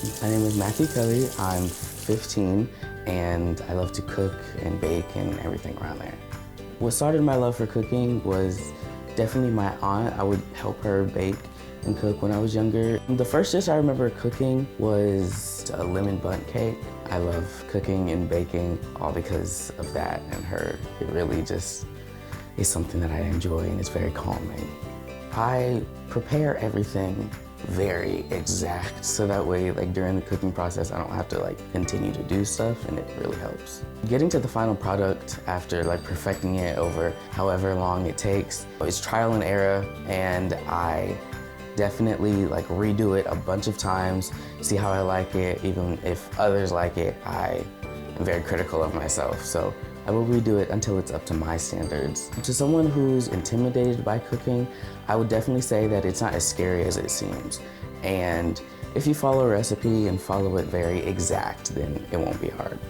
My name is Matthew Kelly. I'm 15 and I love to cook and bake and everything around there. What started my love for cooking was definitely my aunt. I would help her bake and cook when I was younger. The first dish I remember cooking was a lemon bundt cake. I love cooking and baking all because of that and her. It really just is something that I enjoy and it's very calming. I prepare everything very exact so that way during the cooking process I don't have to continue to do stuff, and it really helps. Getting to the final product after perfecting it over however long it takes is trial and error, and I definitely redo it a bunch of times, see how I like it. Even if others like it, I am very critical of myself, so I will redo it until it's up to my standards. To someone who's intimidated by cooking, I would definitely say that it's not as scary as it seems. And if you follow a recipe and follow it very exact, then it won't be hard.